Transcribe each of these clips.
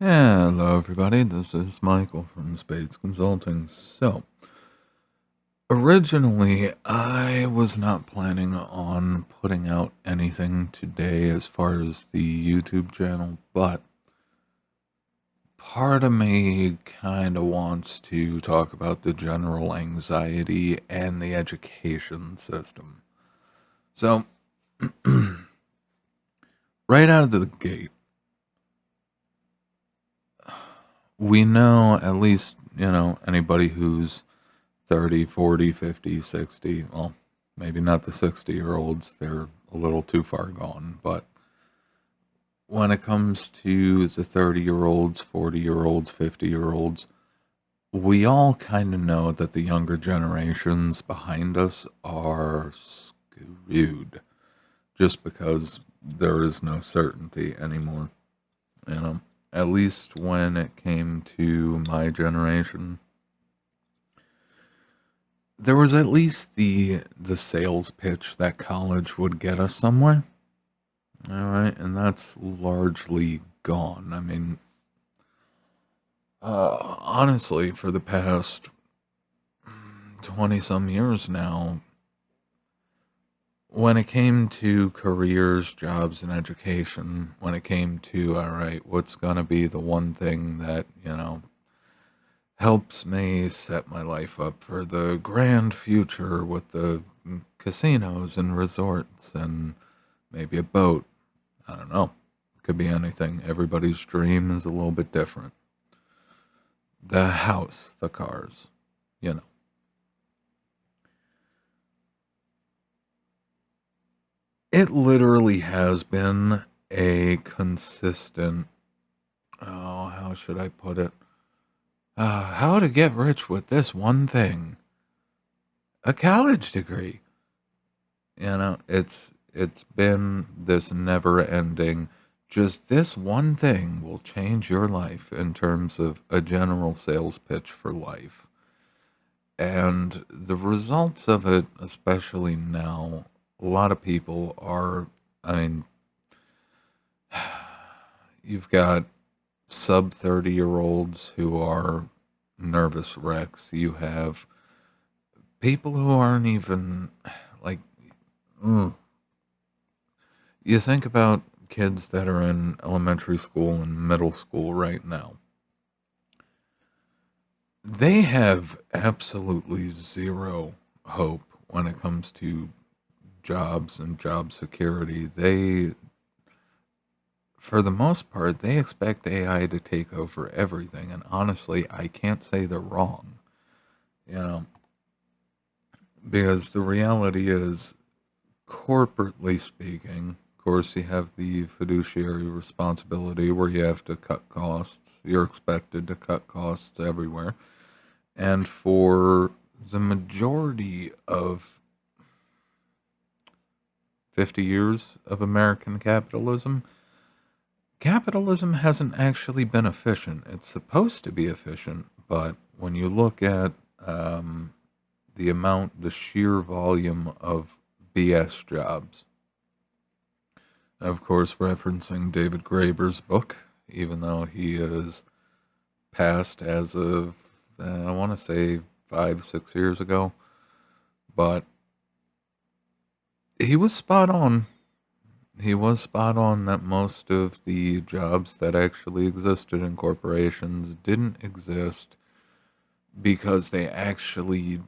Hello, everybody. This is Michael from Spades Consulting. So, originally, I was not planning on putting out anything today as far as the YouTube channel, but part of me kind of wants to talk about the general anxiety and the education system. So, right out of the gate, we know at least, anybody who's 30, 40, 50, 60. Well, maybe not the 60-year-olds. They're a little too far gone. But when it comes to the 30-year-olds, 40-year-olds, 50-year-olds, we all kind of know that the younger generations behind us are screwed just because there is no certainty anymore. You know, at least when it came to my generation, there was at least the sales pitch that college would get us somewhere. All right, and that's largely gone. I mean, honestly, for the past 20 some years now, when it came to careers, jobs, and education, when it came to, all right, what's going to be the one thing that, helps me set my life up for the grand future with the casinos and resorts and maybe a boat. I don't know. Could be anything. Everybody's dream is a little bit different. The house, the cars, you know. It literally has been a consistent, oh, how should I put it? How to get rich with this one thing, a college degree. It's been this never ending, just this one thing will change your life in terms of a general sales pitch for life. And the results of it, especially now, a lot of people are, I mean, you've got sub 30-year-olds who are nervous wrecks. You have people who aren't even like, mm, you think about kids that are in elementary school and middle school right now. They have absolutely zero hope when it comes to jobs and job security. For the most part, they expect AI to take over everything. And honestly, I can't say they're wrong, you know, because the reality is, corporately speaking, of course, you have the fiduciary responsibility where you have to cut costs. You're expected to cut costs everywhere. And for the majority of 50 years of American capitalism, capitalism hasn't actually been efficient. It's supposed to be efficient, but when you look at the sheer volume of BS jobs, of course, referencing David Graeber's book, even though he is passed as of, I want to say 5, 6 years ago, but he was spot on. He was spot on that most of the jobs that actually existed in corporations didn't exist because they actually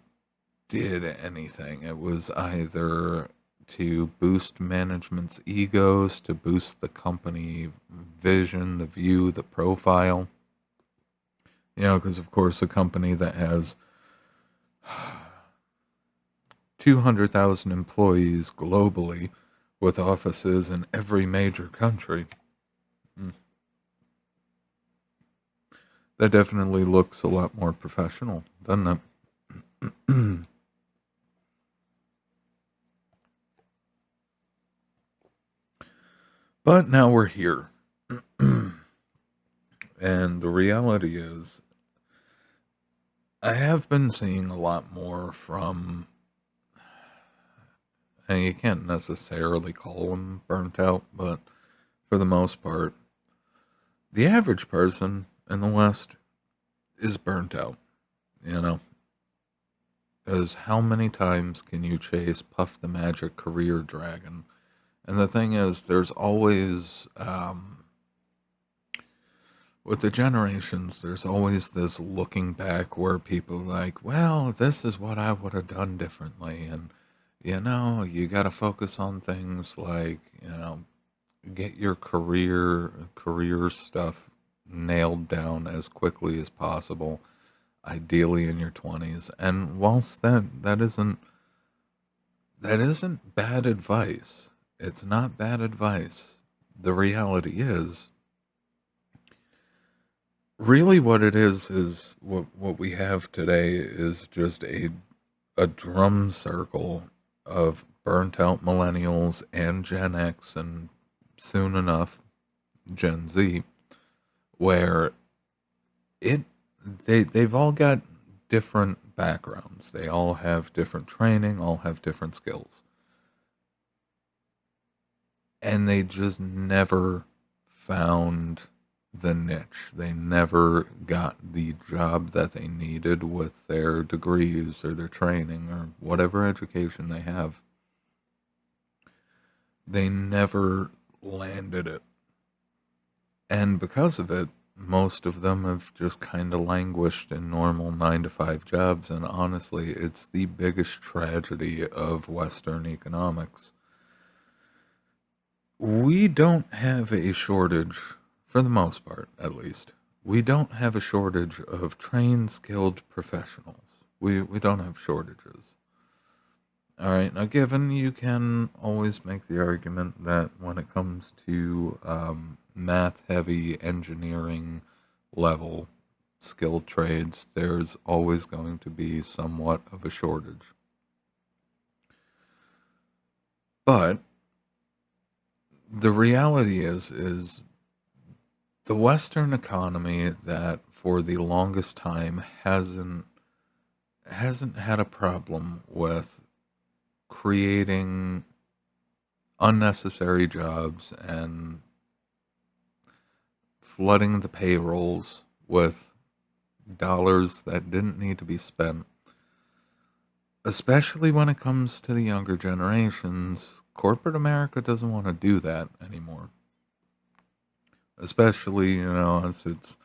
did anything. It was either to boost management's egos, to boost the company vision, the view, the profile. Because of course, a company that has 200,000 employees globally with offices in every major country, mm, that definitely looks a lot more professional, doesn't it? But now we're here. And the reality is, I have been seeing a lot more from, and you can't necessarily call them burnt out, but for the most part, The average person in the West is burnt out, you know, because how many times can you chase Puff the Magic career dragon? And the thing is, there's always, with the generations, there's always this looking back where people like, well, this is what I would have done differently. And, you got to focus on things like, get your career stuff nailed down as quickly as possible, ideally in your 20s. And whilst that isn't bad advice, it's not bad advice. The reality is, really what it is what we have today is just a drum circle of burnt out millennials and Gen X and soon enough Gen Z, where it they've all got different backgrounds. They all have different training, all have different skills. And they just never found the niche. They never got the job that they needed with their degrees or their training or whatever education they have. They never landed it. And because of it, most of them have just kind of languished in normal 9 to 5 jobs. And honestly, it's the biggest tragedy of Western economics. We don't have a shortage, for the most part at least. We don't have a shortage of trained, skilled professionals. We don't have shortages. All right. Now, given you can always make the argument that when it comes to math heavy engineering level skilled trades, there's always going to be somewhat of a shortage. But the reality is the Western economy that for the longest time hasn't had a problem with creating unnecessary jobs and flooding the payrolls with dollars that didn't need to be spent, especially when it comes to the younger generations. Corporate America doesn't want to do that anymore, especially, as it's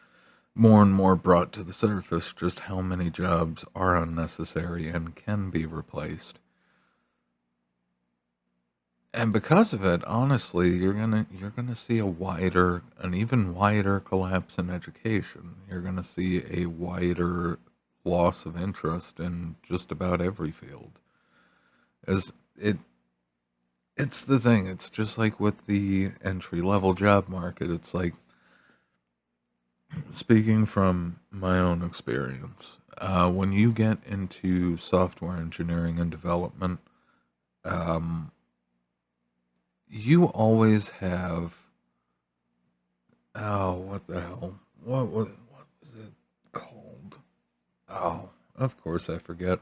more and more brought to the surface just how many jobs are unnecessary and can be replaced. And because of it, honestly, you're gonna see an even wider collapse in education. You're gonna see a wider loss of interest in just about every field. As it's the thing. It's just like with the entry level job market. It's like, speaking from my own experience, when you get into software engineering and development, um, you always have, oh, what the hell? What was it called? Oh, of course I forget.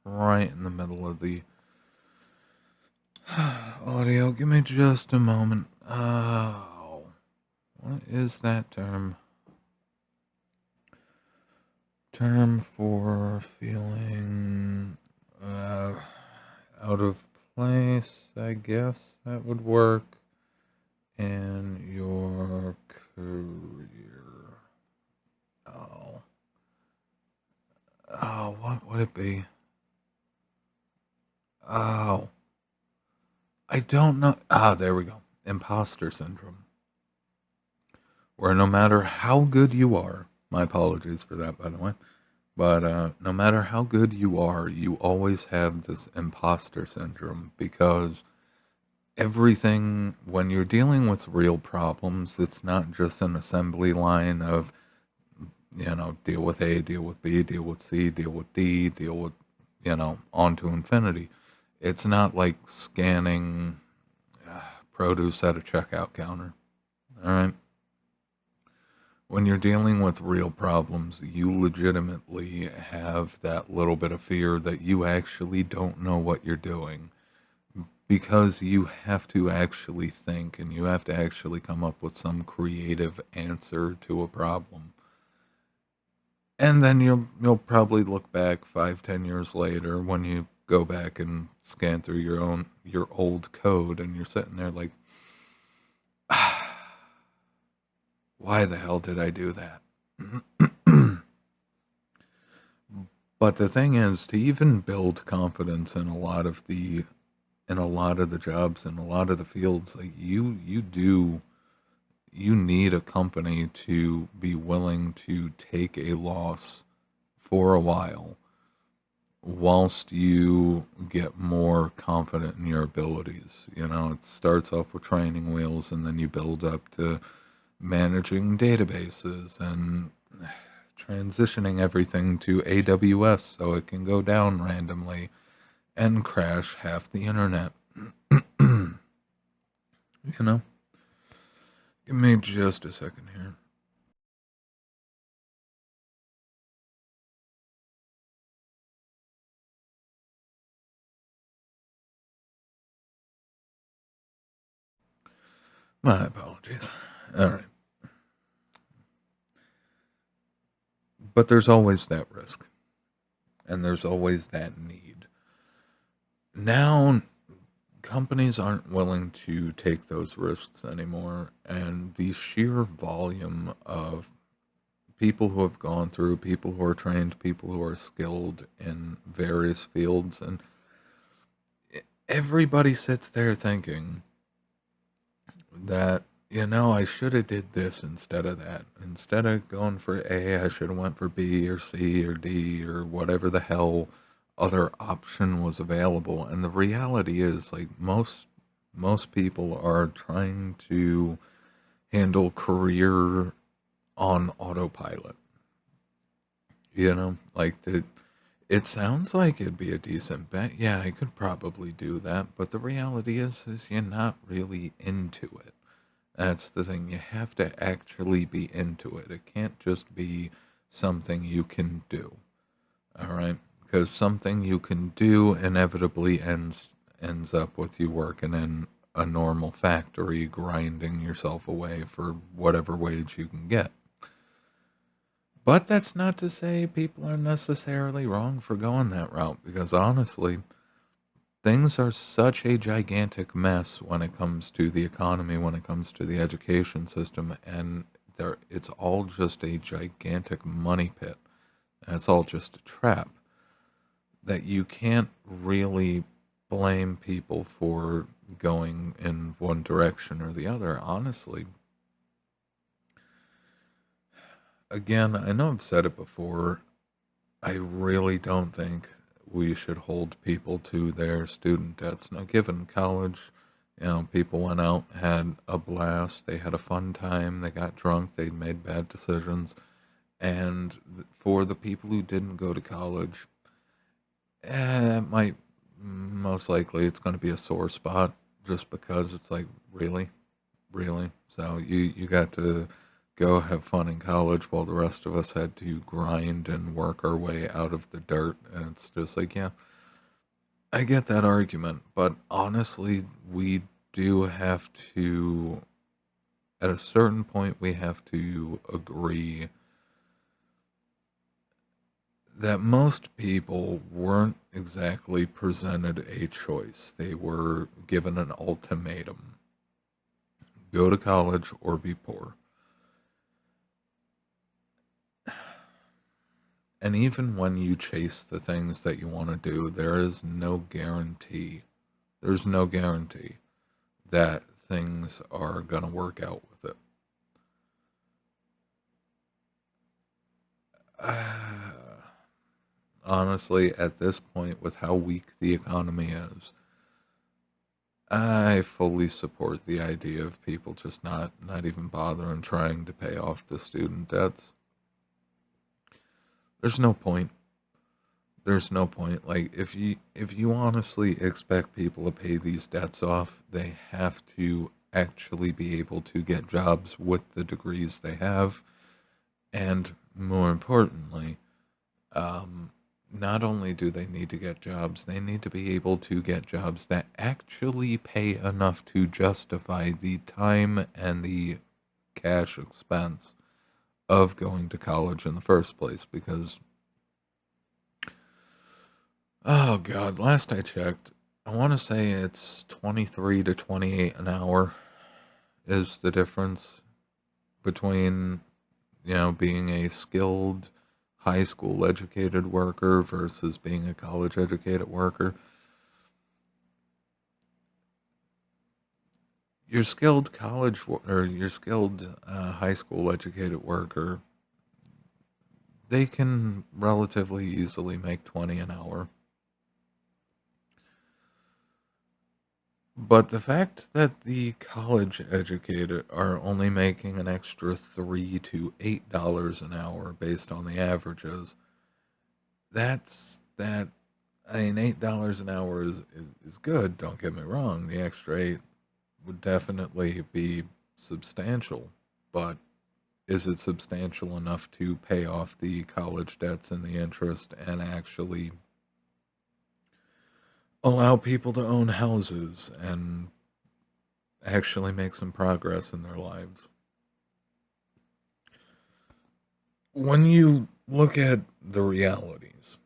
Right in the middle of the audio. Give me just a moment. Oh, what is that term? Term for feeling out of place, I guess that would work in your career. Oh. Oh, what would it be? Oh, I don't know. Ah, there we go. Imposter syndrome. Where no matter how good you are, my apologies for that, by the way, but no matter how good you are, you always have this imposter syndrome because everything, when you're dealing with real problems, it's not just an assembly line of, deal with A, deal with B, deal with C, deal with D, deal with, on to infinity. It's not like scanning produce at a checkout counter. All right. When you're dealing with real problems, you legitimately have that little bit of fear that you actually don't know what you're doing. because you have to actually think and you have to actually come up with some creative answer to a problem. And then you'll probably look back 5, 10 years later when you go back and scan through your old code and you're sitting there like, why the hell did I do that? But the thing is, to even build confidence in a lot of the jobs in a lot of the fields, like you need a company to be willing to take a loss for a while whilst you get more confident in your abilities. You know, it starts off with training wheels and then you build up to managing databases and transitioning everything to AWS so it can go down randomly and crash half the internet. You know? Give me just a second here. My apologies. All right. But there's always that risk, and there's always that need. Now, companies aren't willing to take those risks anymore, and the sheer volume of people who have gone through, people who are trained, people who are skilled in various fields, and everybody sits there thinking that, you know, I should have did this instead of that. Instead of going for A, I should have went for B or C or D or whatever the hell other option was available. And the reality is, like, most people are trying to handle career on autopilot. You know, like it sounds like it'd be a decent bet. Yeah, I could probably do that, but the reality is you're not really into it. That's the thing. You have to actually be into it. It can't just be something you can do. All right? Because something you can do inevitably ends up with you working in a normal factory, grinding yourself away for whatever wage you can get. But that's not to say people are necessarily wrong for going that route, because honestly, things are such a gigantic mess when it comes to the economy, when it comes to the education system, and it's all just a gigantic money pit. And it's all just a trap that you can't really blame people for going in one direction or the other, honestly. Again, I know I've said it before. I really don't think we should hold people to their student debts. Now, given college, you know, people went out, had a blast, they had a fun time, they got drunk, they made bad decisions. And for the people who didn't go to college, it might most likely it's going to be a sore spot just because it's like, really? Really? So you got to go have fun in college while the rest of us had to grind and work our way out of the dirt. And it's just like, yeah, I get that argument. But honestly, we do have to, at a certain point, we have to agree that most people weren't exactly presented a choice. They were given an ultimatum: go to college or be poor. And even when you chase the things that you want to do, there is no guarantee. There's no guarantee that things are going to work out with it. Honestly, at this point, with how weak the economy is, I fully support the idea of people just not even bothering trying to pay off the student debts. There's no point. There's no point. Like, if you honestly expect people to pay these debts off, they have to actually be able to get jobs with the degrees they have, and more importantly, um, not only do they need to get jobs, they need to be able to get jobs that actually pay enough to justify the time and the cash expense of going to college in the first place. Because, oh God, last I checked, I want to say it's 23 to 28 an hour is the difference between, being a skilled high school educated worker versus being a college educated worker. Your skilled or your skilled high school educated worker, they can relatively easily make 20 an hour. But the fact that the college educated are only making an extra $3 to $8 an hour based on the averages, that. I mean, $8 an hour is good. Don't get me wrong. The extra eight would definitely be substantial, but is it substantial enough to pay off the college debts and the interest and actually allow people to own houses and actually make some progress in their lives? When you look at the realities,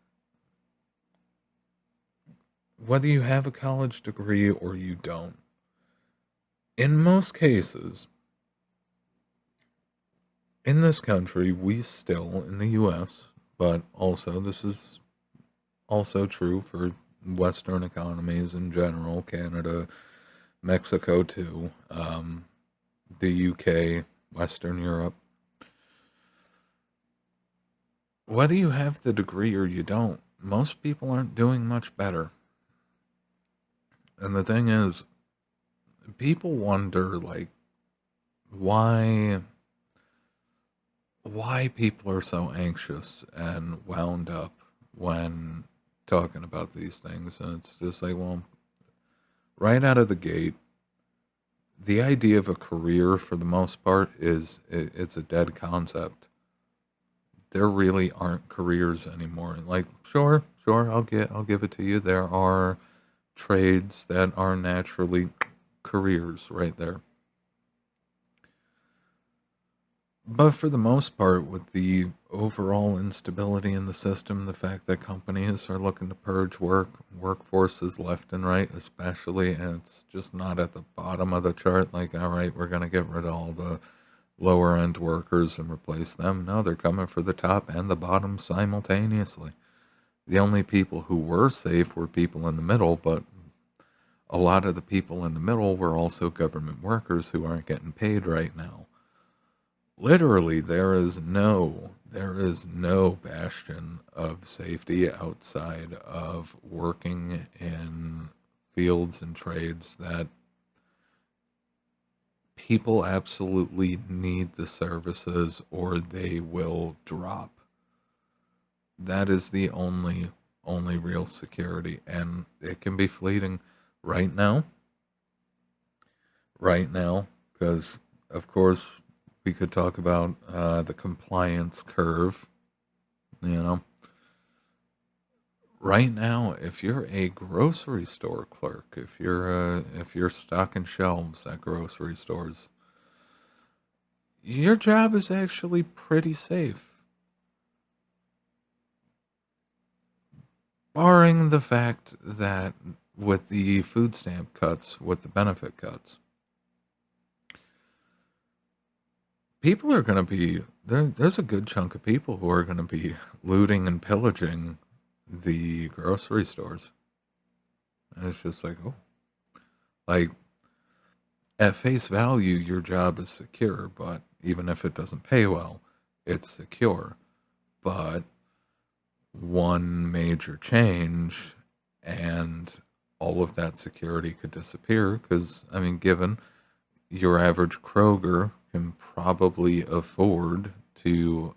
whether you have a college degree or you don't, in most cases, in this country, we still, in the US, but also this is also true for Western economies in general, Canada, Mexico too, the UK, Western Europe. Whether you have the degree or you don't, most people aren't doing much better. And the thing is, people wonder like why why people are so anxious and wound up when talking about these things. And it's just like, well, right out of the gate, the idea of a career for the most part it's a dead concept. There really aren't careers anymore. Like, sure, I'll give it to you. There are trades that are naturally careers right there. But for the most part, with the overall instability in the system, the fact that companies are looking to purge workforces left and right, especially, and it's just not at the bottom of the chart, like, all right, we're going to get rid of all the lower end workers and replace them. No, they're coming for the top and the bottom simultaneously. The only people who were safe were people in the middle, but a lot of the people in the middle were also government workers who aren't getting paid right now. Literally, there is no bastion of safety outside of working in fields and trades that people absolutely need the services or they will drop. That is the only real security, and it can be fleeting right now. Right now, because of course we could talk about the compliance curve. You know, right now, if you're a grocery store clerk, if you're stocking shelves at grocery stores, your job is actually pretty safe, barring the fact that with the food stamp cuts, with the benefit cuts, people are going to be there. There's a good chunk of people who are going to be looting and pillaging the grocery stores. And it's just like, oh, like at face value, your job is secure, but even if it doesn't pay well, it's secure. But one major change and all of that security could disappear because, I mean, given your average Kroger can probably afford to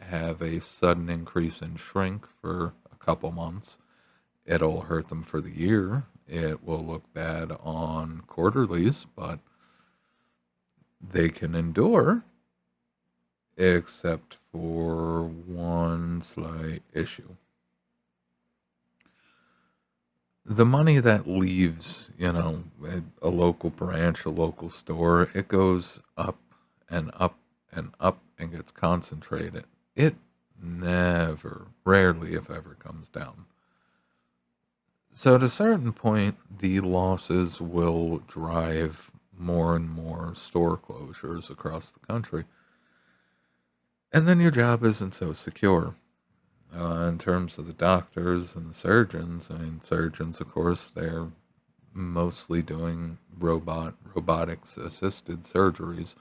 have a sudden increase in shrink for a couple months. It'll hurt them for the year. It will look bad on quarterlies, but they can endure, except for one slight issue. the money that leaves, a local branch, a local store, it goes up and up and up and gets concentrated. It never, rarely, if ever, comes down. So at a certain point, the losses will drive more and more store closures across the country. And then your job isn't so secure. In terms of the doctors and the surgeons, I mean, surgeons, of course, they're mostly doing robotics assisted surgeries.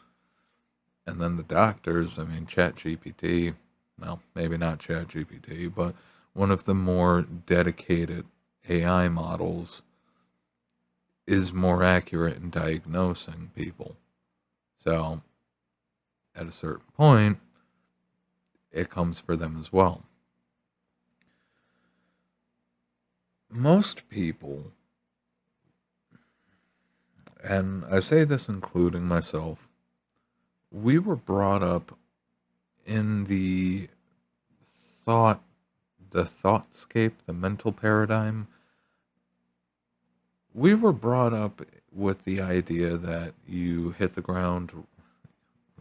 And then the doctors, I mean, ChatGPT, well, maybe not ChatGPT, but one of the more dedicated AI models is more accurate in diagnosing people. So at a certain point, it comes for them as well. Most people, and I say this including myself, we were brought up in thought, the thoughtscape, the mental paradigm. We were brought up with the idea that you hit the ground,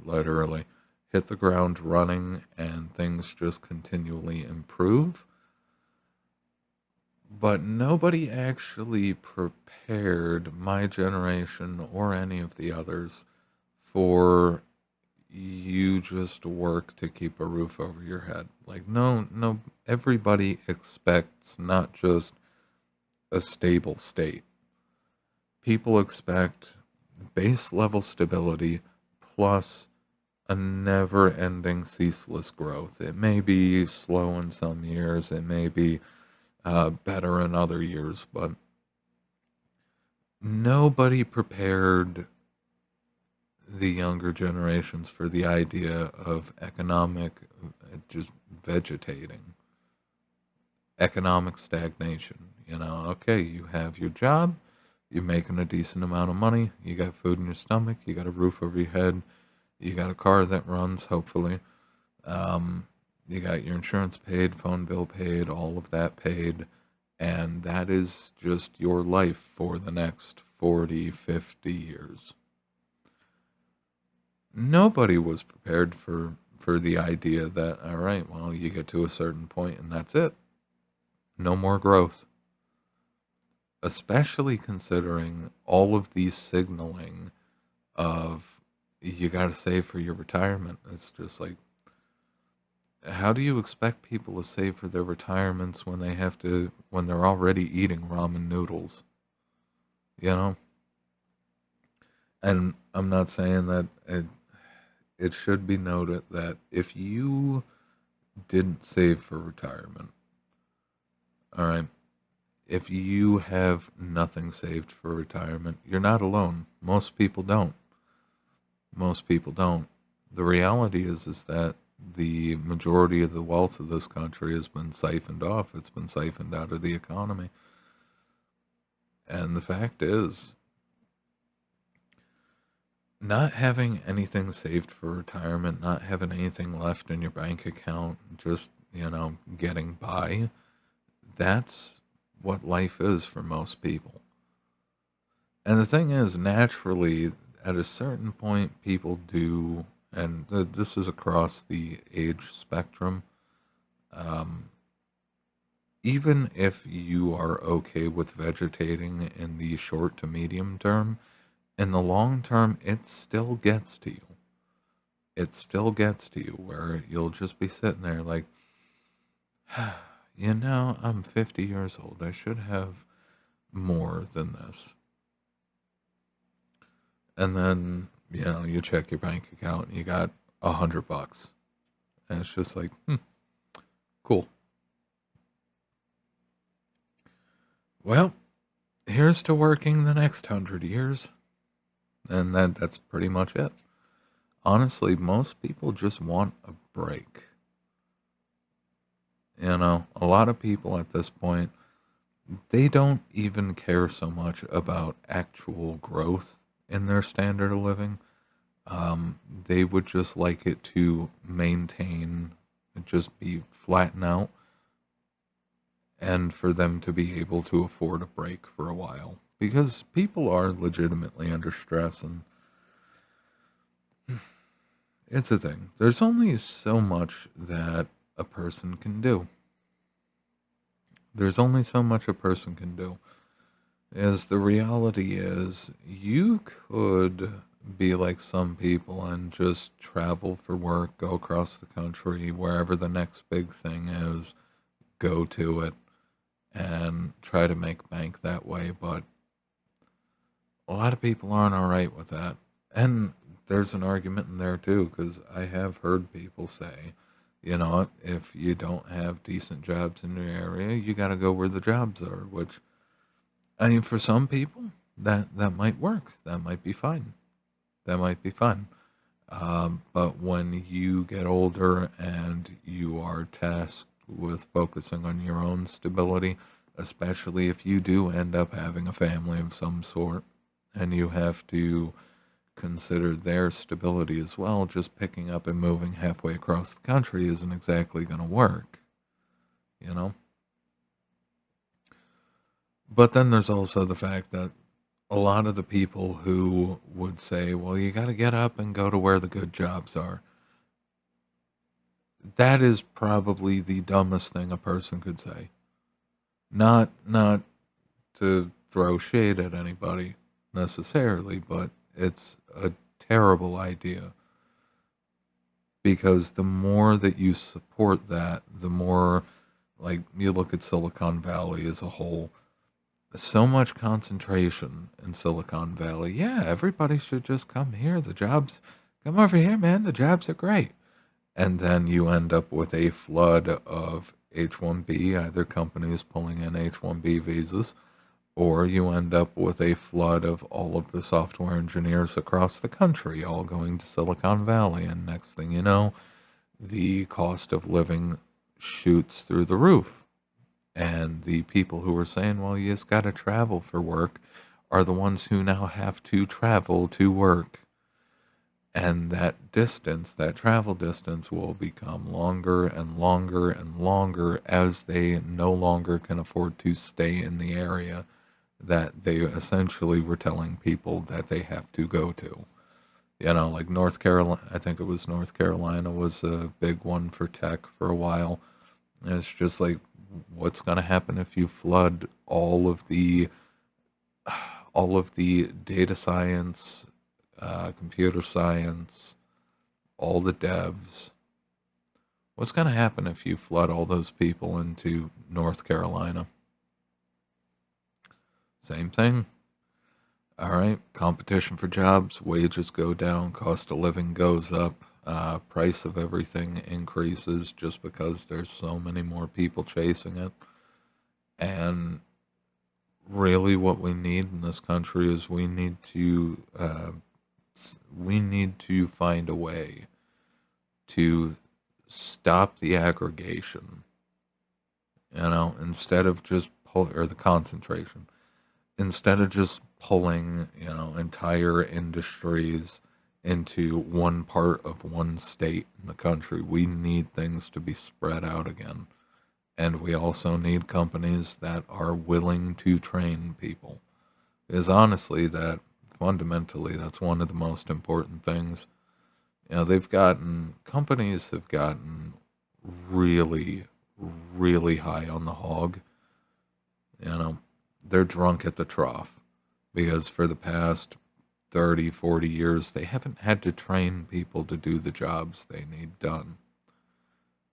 literally, hit the ground running and things just continually improve. But nobody actually prepared my generation or any of the others for you just work to keep a roof over your head. Like, no, everybody expects not just a stable state. People expect base level stability plus a never ending, ceaseless growth. It may be slow in some years, it may be better in other years, but nobody prepared the younger generations for the idea of economic, just vegetating, economic stagnation. Okay, you have your job, you're making a decent amount of money, you got food in your stomach, you got a roof over your head, you got a car that runs, hopefully. You got your insurance paid, phone bill paid, all of that paid, and that is just your life for the next 40, 50 years. Nobody was prepared for the idea that, all right, well, you get to a certain point and that's it. No more growth. Especially considering all of these signaling of you got to save for your retirement. It's just like, how do you expect people to save for their retirements when when they're already eating ramen noodles? You know? And I'm not saying that it should be noted that if you didn't save for retirement, all right, if you have nothing saved for retirement, you're not alone. Most people don't. Most people don't. The reality is that the majority of the wealth of this country has been siphoned off. It's been siphoned out of the economy. And the fact is, not having anything saved for retirement, not having anything left in your bank account, just, getting by, that's what life is for most people. And the thing is, naturally, at a certain point, people do, and this is across the age spectrum, um, even if you are okay with vegetating in the short to medium term, in the long term, it still gets to you. It still gets to you where you'll just be sitting there like, I'm 50 years old. I should have more than this. And then, you check your bank account and you got $100. And it's just like, cool. Well, here's to working the next 100 years. And that's pretty much it. Honestly, most people just want a break. A lot of people at this point, they don't even care so much about actual growth in their standard of living. They would just like it to maintain, just be flatten out, and for them to be able to afford a break for a while. Because people are legitimately under stress, and it's a thing. There's only so much that a person can do. There's only so much a person can do. As the reality is, you could be like some people and just travel for work, go across the country, wherever the next big thing is, go to it, and try to make bank that way. But a lot of people aren't all right with that. And there's an argument in there too, because I have heard people say, if you don't have decent jobs in your area, you got to go where the jobs are, which, I mean, for some people, that might work. That might be fine. That might be fun. But when you get older and you are tasked with focusing on your own stability, especially if you do end up having a family of some sort, and you have to consider their stability as well, just picking up and moving halfway across the country isn't exactly going to work, you know? But then there's also the fact that a lot of the people who would say, well, you got to get up and go to where the good jobs are. That is probably the dumbest thing a person could say. Not to throw shade at anybody necessarily, but it's a terrible idea, because the more that you support that, the more, like, you look at Silicon Valley as a whole, so much concentration in Silicon Valley. Yeah, everybody should just come here. The jobs, come over here, man. The jobs are great. And then you end up with a flood of H-1B, either companies pulling in H-1B visas, or you end up with a flood of all of the software engineers across the country all going to Silicon Valley. And next thing you know, the cost of living shoots through the roof. And the people who are saying, well, you just got to travel for work, are the ones who now have to travel to work. And that distance, that travel distance, will become longer and longer and longer as they no longer can afford to stay in the area that they essentially were telling people that they have to go to. Like North Carolina, I think it was North Carolina was a big one for tech for a while. And it's just like, what's going to happen if you flood all of the data science, computer science, all the devs? What's going to happen if you flood all those people into North Carolina? Same thing. All right, competition for jobs, wages go down, cost of living goes up, price of everything increases just because there's so many more people chasing it. And really, what we need in this country is we need to find a way to stop the aggregation. Instead of just or the concentration, instead of just pulling, entire industries into one part of one state in the country. We need things to be spread out again. And we also need companies that are willing to train people. Because honestly, that fundamentally, that's one of the most important things. Companies have gotten really, really high on the hog. They're drunk at the trough, because for the past 30, 40 years, they haven't had to train people to do the jobs they need done.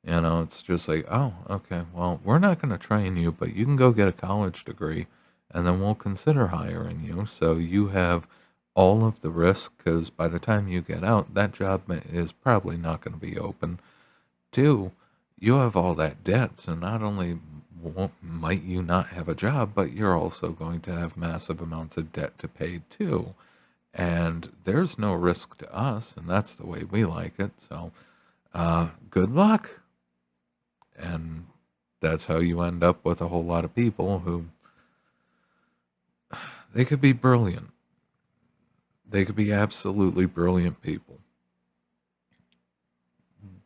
It's just like, oh, okay, well, we're not going to train you, but you can go get a college degree, and then we'll consider hiring you. So you have all of the risk, because by the time you get out, that job is probably not going to be open. Two, you have all that debt, so not only might you not have a job, but you're also going to have massive amounts of debt to pay too. And there's no risk to us, and that's the way we like it. So, good luck. And that's how you end up with a whole lot of people who, they could be brilliant. They could be absolutely brilliant people.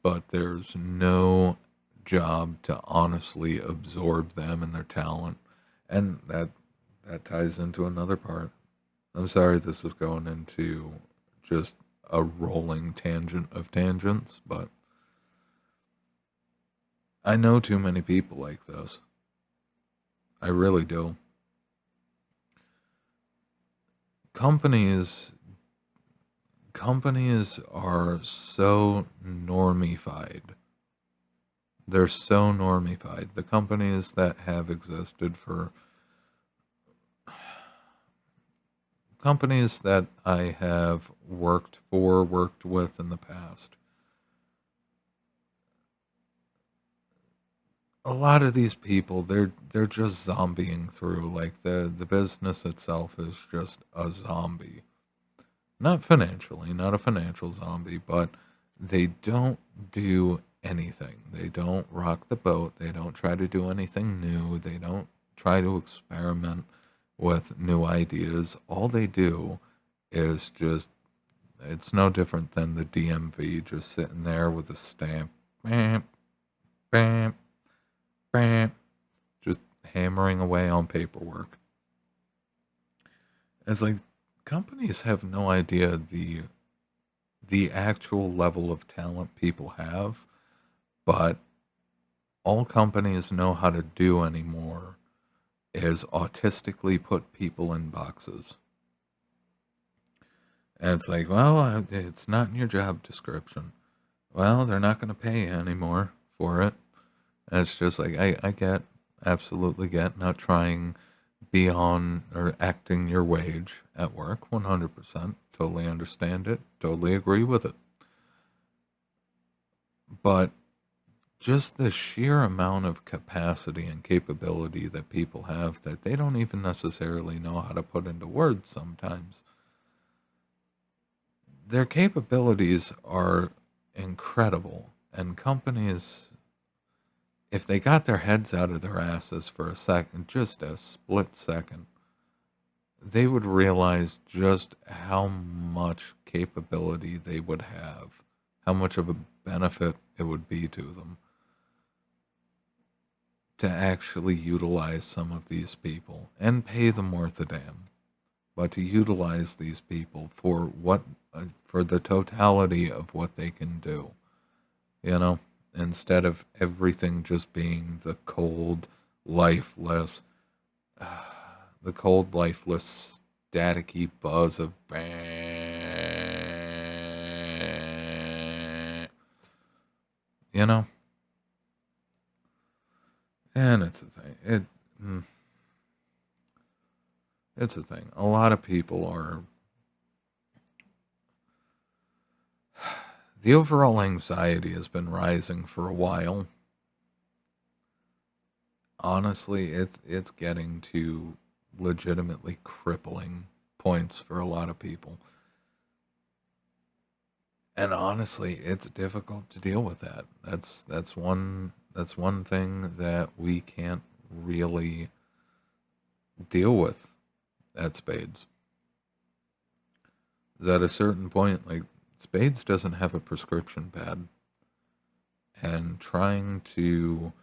But there's no job to honestly absorb them and their talent. And that ties into another part. I'm sorry this is going into just a rolling tangent of tangents, but I know too many people like this. I really do. Companies companies are so normified. They're so normified. The companies that have existed for companies that I have worked for, worked with in the past. A lot of these people, they're just zombieing through. Like the business itself is just a zombie. Not financially, not a financial zombie, but they don't do anything. They don't rock the boat. They don't try to do anything new. They don't try to experiment with new ideas. All they do is just, it's no different than the DMV just sitting there with a stamp, bam, bam, bam, just hammering away on paperwork. It's like companies have no idea the actual level of talent people have, but all companies know how to do anymore is autistically put people in boxes. And it's like, well, it's not in your job description. Well, they're not going to pay you anymore for it. And it's just like, I get, absolutely get, not trying beyond or acting your wage at work, 100%. Totally understand it. Totally agree with it. But just the sheer amount of capacity and capability that people have that they don't even necessarily know how to put into words sometimes. Their capabilities are incredible, and companies, if they got their heads out of their asses for a second, just a split second, they would realize just how much capability they would have, how much of a benefit it would be to them to actually utilize some of these people and pay them worth a damn, but to utilize these people for what, for the totality of what they can do, you know, instead of everything just being the cold, lifeless, the cold, lifeless, staticky buzz of bang, you know, and it's a thing. Mm, it's a thing. A lot of people are. The overall anxiety has been rising for a while. Honestly, it's getting to legitimately crippling points for a lot of people. And honestly, it's difficult to deal with that. That's one thing that we can't really deal with at Spades. Is at a certain point, like Spades doesn't have a prescription pad, and trying to,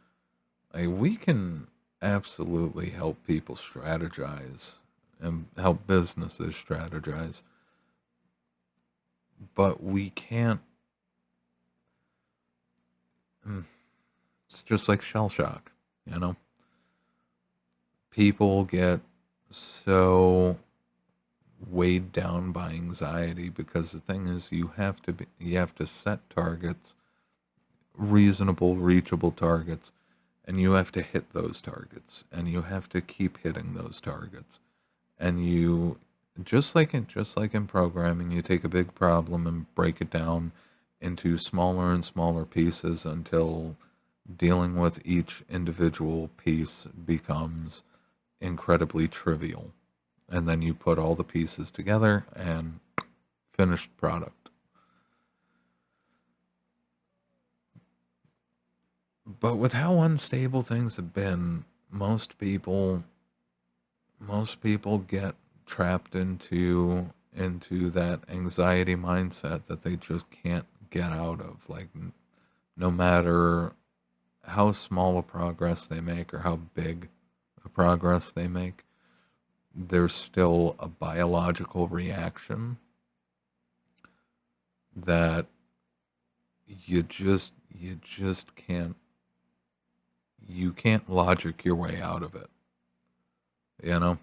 like, we can absolutely help people strategize and help businesses strategize, but we can't. It's just like shell shock, you know. People get so weighed down by anxiety because the thing is you have to set targets, reasonable reachable targets, and you have to hit those targets and you have to keep hitting those targets. And you, just like in programming, you take a big problem and break it down into smaller and smaller pieces until dealing with each individual piece becomes incredibly trivial. And then you put all the pieces together and finished product. But with how unstable things have been, most people get trapped into that anxiety mindset that they just can't get out of. Like, no matter how small a progress they make or how big a progress they make, there's still a biological reaction that you just can't logic your way out of it. You know,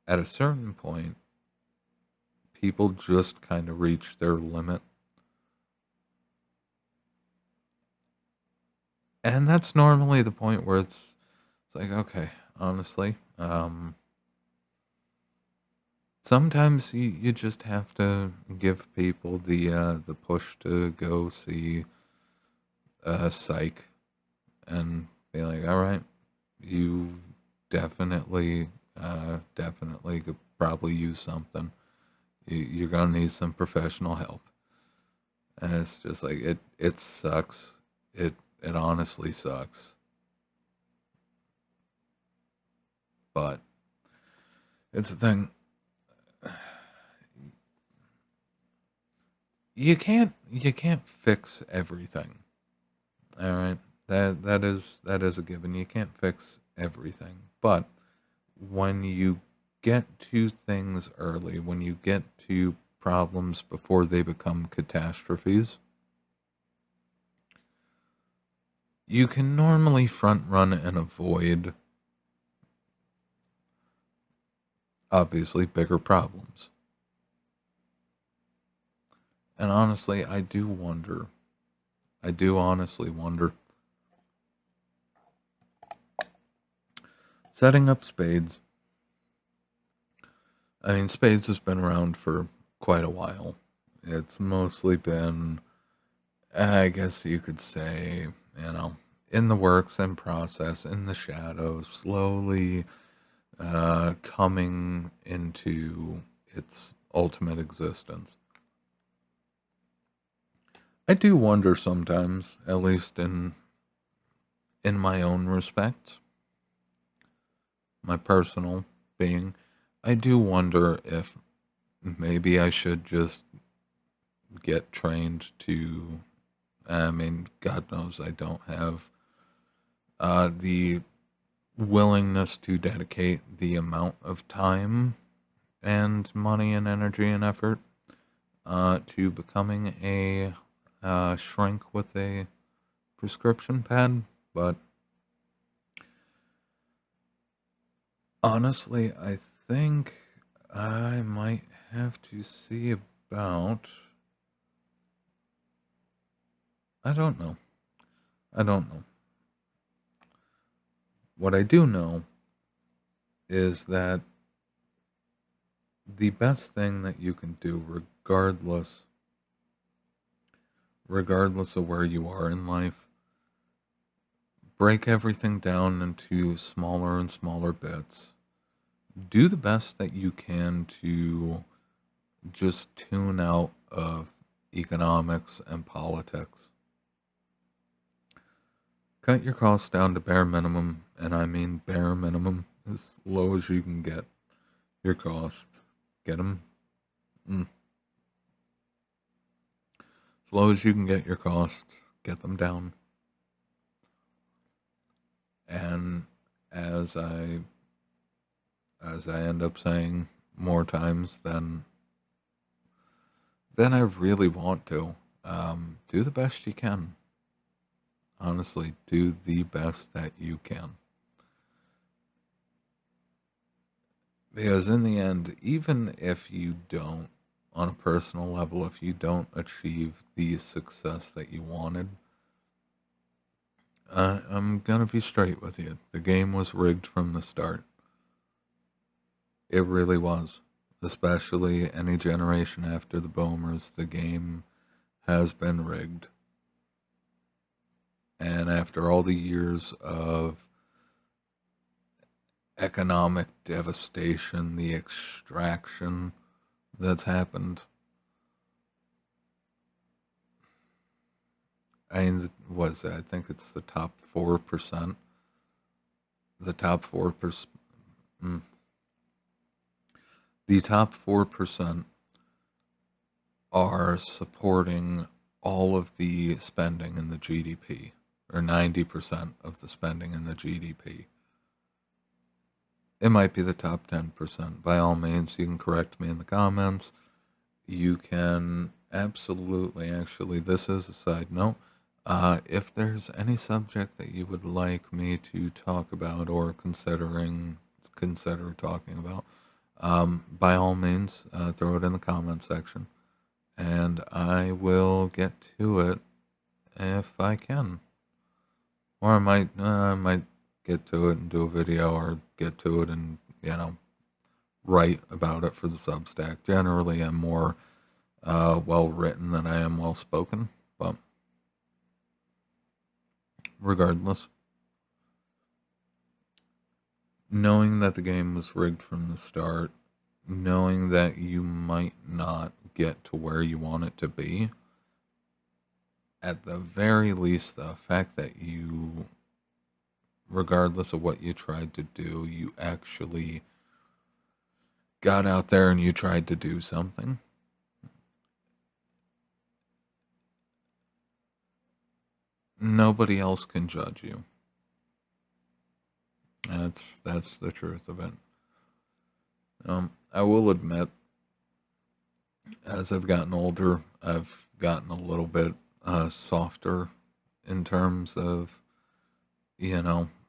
at a certain point, people just kind of reach their limit. And that's normally the point where it's like, okay, honestly, sometimes you just have to give people the push to go see a psych and be like, all right, you definitely could probably use something. You're gonna need some professional help. And it's just like it sucks. It honestly sucks. But it's the thing. You can't fix everything. All right. That is a given. You can't fix everything. But when you get to things early, when you get to problems before they become catastrophes, you can normally front run and avoid obviously bigger problems. And honestly, I do honestly wonder, setting up spades. I mean, spades has been around for quite a while. It's mostly been, I guess you could say, in the works and process, in the shadows, slowly coming into its ultimate existence. I do wonder sometimes, at least in my own respect, my personal being, I do wonder if maybe I should just get trained to. I mean, God knows I don't have the willingness to dedicate the amount of time and money and energy and effort to becoming a shrink with a prescription pad. But honestly, I think I might have to see about. I don't know. I don't know. What I do know is that the best thing that you can do, regardless of where you are in life, break everything down into smaller and smaller bits. Do the best that you can to just tune out of economics and politics. Cut your costs down to bare minimum, and I mean bare minimum, as low as you can get your costs. Get them as low as you can get your costs. Get them down. And as I as I end up saying more times than I really want to, do the best you can. Honestly, do the best that you can. Because in the end, even if you don't, on a personal level, if you don't achieve the success that you wanted, I'm gonna be straight with you. The game was rigged from the start. It really was. Especially any generation after the Boomers, the game has been rigged. And after all the years of economic devastation, the extraction that's happened, I mean, was I think it's the top 4%. The top 4%. The top 4% are supporting all of the spending in the GDP. or 90% of the spending in the GDP. It might be the top 10%. By all means, you can correct me in the comments. You can absolutely, actually, this is a side note. If there's any subject that you would like me to talk about or consider talking about, by all means, throw it in the comment section, and I will get to it if I can. Or I might get to it and do a video, or get to it and write about it for the Substack. Generally, I'm more well written than I am well spoken, but regardless, knowing that the game was rigged from the start, knowing that you might not get to where you want it to be, at the very least, the fact that you, regardless of what you tried to do, you actually got out there and you tried to do something. Nobody else can judge you. That's the truth of it. I will admit, as I've gotten older, I've gotten a little bit softer in terms of,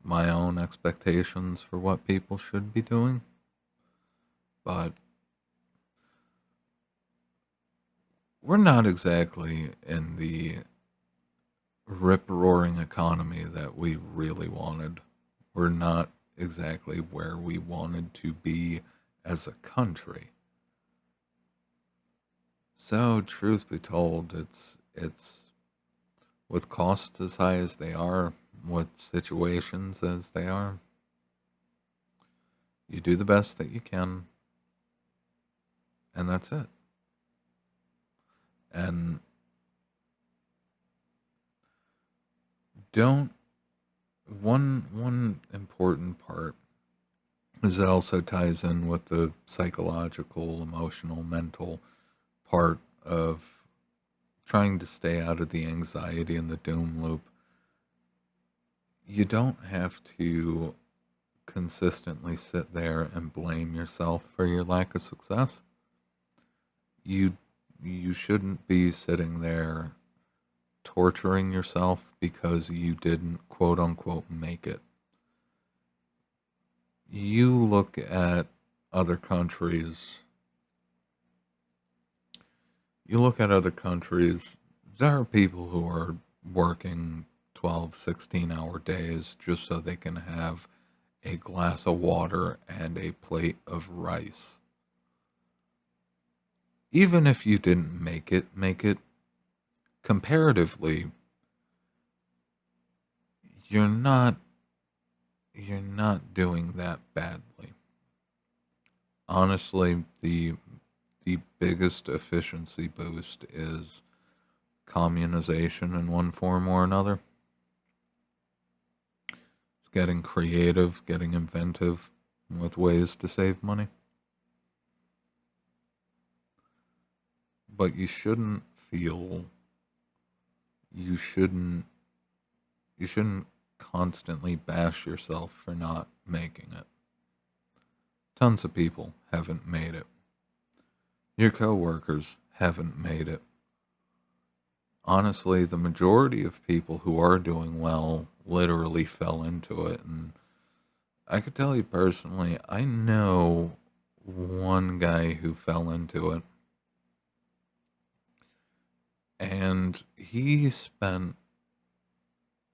my own expectations for what people should be doing. But we're not exactly in the rip-roaring economy that we really wanted. We're not exactly where we wanted to be as a country. So, truth be told, it's with costs as high as they are, with situations as they are, you do the best that you can, and that's it. And don't one important part is it also ties in with the psychological, emotional, mental part of trying to stay out of the anxiety and the doom loop. You don't have to consistently sit there and blame yourself for your lack of success. You shouldn't be sitting there torturing yourself because you didn't quote unquote make it. You look at other countries, there are people who are working 12, 16-hour days just so they can have a glass of water and a plate of rice. Even if you didn't make it comparatively, you're not doing that badly. Honestly, the biggest efficiency boost is communization in one form or another. It's getting creative, getting inventive with ways to save money. But you shouldn't constantly bash yourself for not making it. Tons of people haven't made it. Your coworkers haven't made it. Honestly, the majority of people who are doing well literally fell into it. And I could tell you personally, I know one guy who fell into it. And he spent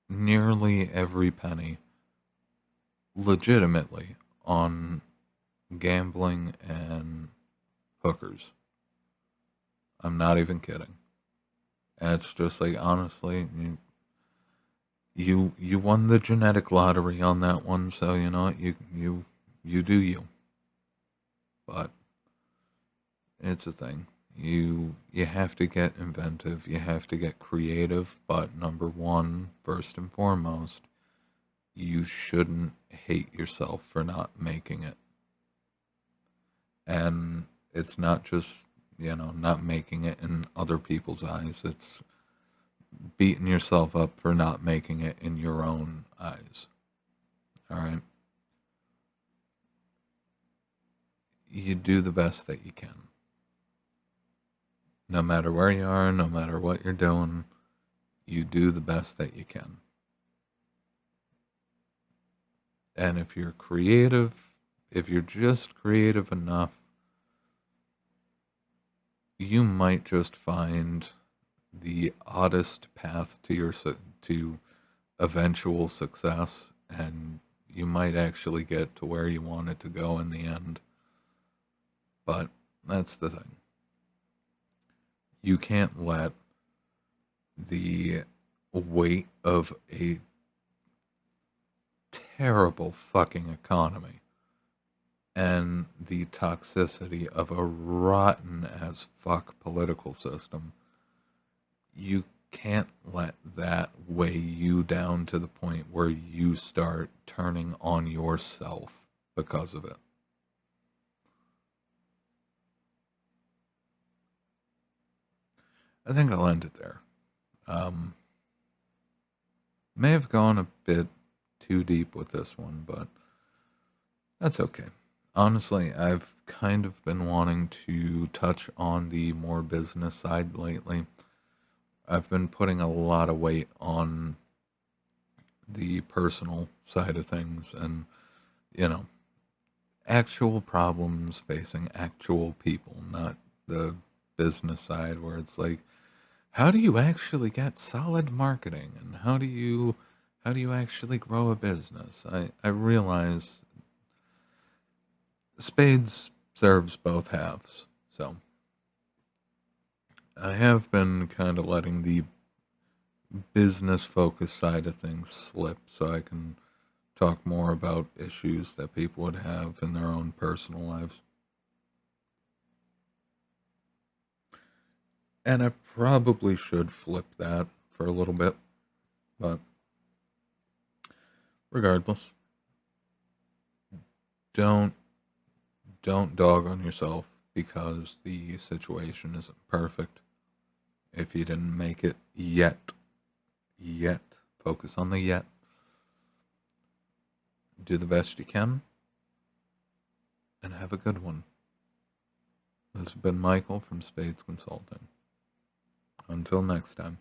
nearly every penny legitimately on gambling and hookers. I'm not even kidding. And it's just like, honestly, you won the genetic lottery on that one, so you know what, you do you. But it's a thing. You have to get inventive, you have to get creative, but number one, first and foremost, you shouldn't hate yourself for not making it. And it's not just, not making it in other people's eyes. It's beating yourself up for not making it in your own eyes. All right? You do the best that you can. No matter where you are, no matter what you're doing, you do the best that you can. And if you're creative, if you're just creative enough, you might just find the oddest path to to eventual success, and you might actually get to where you want it to go in the end. But that's the thing. You can't let the weight of a terrible fucking economy and the toxicity of a rotten as fuck political system, you can't let that weigh you down to the point where you start turning on yourself because of it. I think I'll end it there. Um, may have gone a bit too deep with this one, but that's okay. Honestly, I've kind of been wanting to touch on the more business side lately. I've been putting a lot of weight on the personal side of things and, you know, actual problems facing actual people, not the business side where it's like, how do you actually get solid marketing and how do you actually grow a business? I realize spades serves both halves. So I have been kind of letting the business focused side of things slip so I can talk more about issues that people would have in their own personal lives. And I probably should flip that for a little bit, but regardless, don't don't dog on yourself because the situation isn't perfect. If you didn't make it yet, focus on the yet. Do the best you can and have a good one. This has been Michael from Spades Consulting. Until next time.